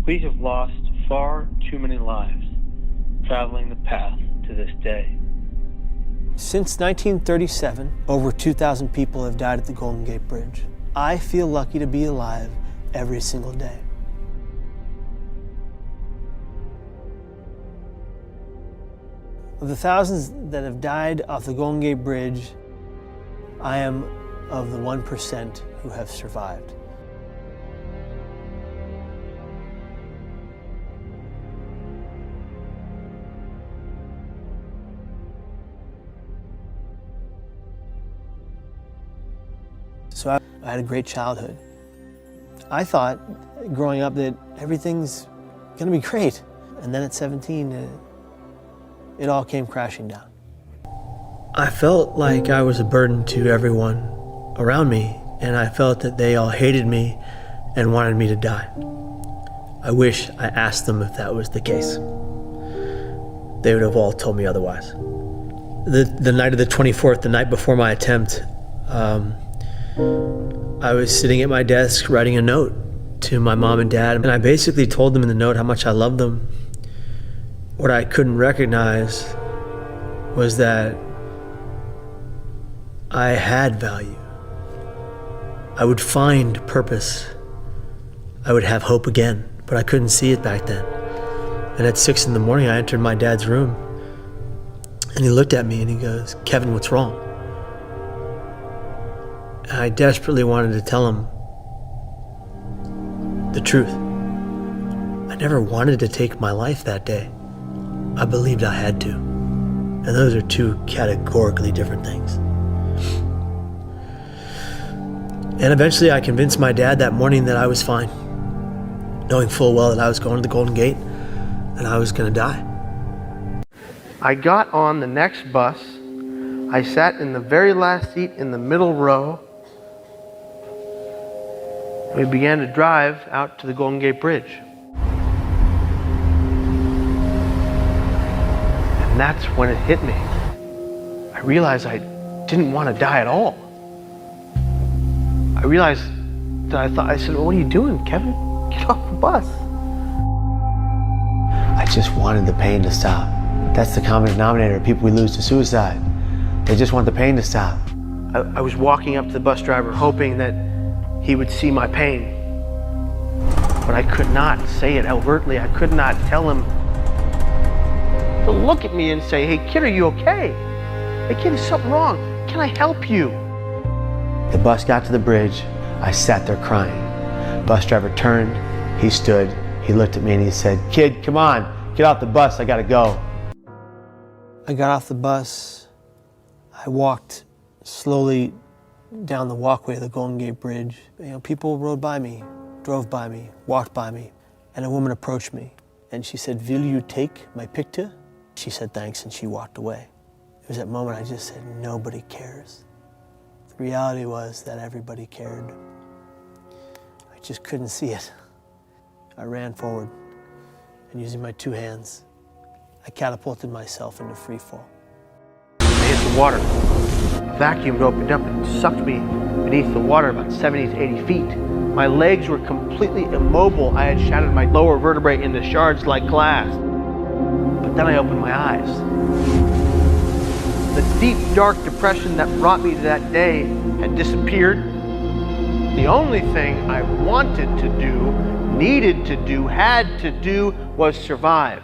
We have lost far too many lives traveling the path to this day. Since 1937, over 2,000 people have died at the Golden Gate Bridge. I feel lucky to be alive every single day. Of the thousands that have died off the Golden Gate Bridge, I am of the 1% who have survived. So I had a great childhood. I thought growing up that everything's gonna be great. And then at 17, it all came crashing down. I felt like I was a burden to everyone around me, and I felt that they all hated me and wanted me to die. I wish I asked them if that was the case. They would have all told me otherwise. The night of the 24th, the night before my attempt, I was sitting at my desk writing a note to my mom and dad, and I basically told them in the note how much I loved them. What I couldn't recognize was that I had value. I would find purpose. I would have hope again, but I couldn't see it back then. And at 6 in the morning, I entered my dad's room, and he looked at me and he goes, "Kevin, what's wrong?" And I desperately wanted to tell him the truth. I never wanted to take my life that day. I believed I had to. And those are two categorically different things. And eventually I convinced my dad that morning that I was fine, knowing full well that I was going to the Golden Gate and I was gonna die. I got on the next bus. I sat in the very last seat in the middle row. We began to drive out to the Golden Gate Bridge. And that's when it hit me. I realized I didn't want to die at all. I realized that I said, "Well, what are you doing, Kevin? Get off the bus." I just wanted the pain to stop. That's the common denominator of people we lose to suicide. They just want the pain to stop. I was walking up to the bus driver hoping that he would see my pain. But I could not say it overtly. I could not tell him to look at me and say, "Hey kid, are you okay? Hey kid, is something wrong? Can I help you?" The bus got to the bridge. I sat there crying. Bus driver turned, he stood, he looked at me and he said, "Kid, come on, get off the bus, I gotta go." I got off the bus. I walked slowly down the walkway of the Golden Gate Bridge. People rode by me, drove by me, walked by me, and a woman approached me and she said, "Will you take my picture?" She said thanks and she walked away. It was that moment I just said, nobody cares. The reality was that everybody cared. I just couldn't see it. I ran forward and using my two hands, I catapulted myself into free fall. I hit the water. Vacuum opened up and sucked me beneath the water about 70 to 80 feet. My legs were completely immobile. I had shattered my lower vertebrae into shards like glass. But then I opened my eyes. The deep, dark depression that brought me to that day had disappeared. The only thing I wanted to do, needed to do, had to do was survive.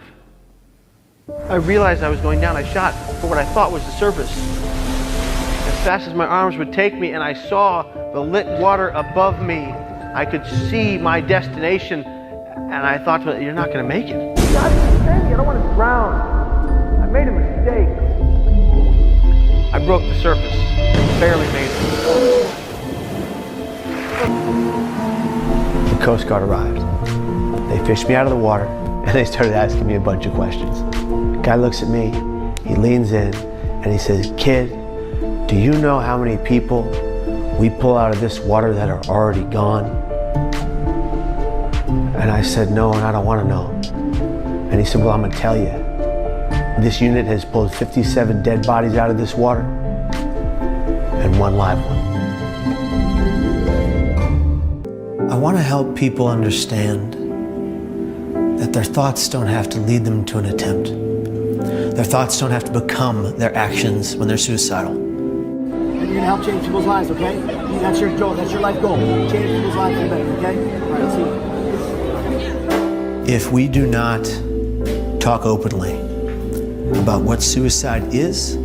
I realized I was going down. I shot for what I thought was the surface. As fast as my arms would take me and I saw the lit water above me, I could see my destination and I thought, "You're not going to make it. God, save me. I don't want to drown. I made a mistake." I broke the surface, barely made it. The Coast Guard arrived. They fished me out of the water and they started asking me a bunch of questions. The guy looks at me, he leans in and he says, "Kid, do you know how many people we pull out of this water that are already gone?" And I said, "No, and I don't want to know." And he said, "Well, I'm going to tell you. This unit has pulled 57 dead bodies out of this water and one live one." I want to help people understand that their thoughts don't have to lead them to an attempt. Their thoughts don't have to become their actions when they're suicidal. And you're gonna help change people's lives, okay? That's your goal, that's your life goal. Change people's lives for the better, okay? All right, let's see. If we do not talk openly about what suicide is,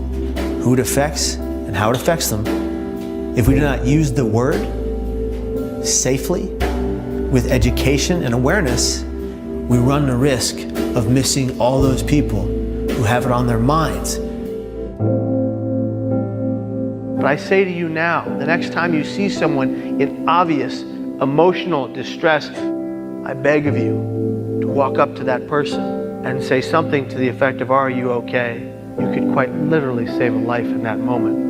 who it affects, and how it affects them, if we do not use the word safely, with education and awareness, we run the risk of missing all those people who have it on their minds. But I say to you now, the next time you see someone in obvious emotional distress, I beg of you to walk up to that person and say something to the effect of, "Are you okay?" You could quite literally save a life in that moment.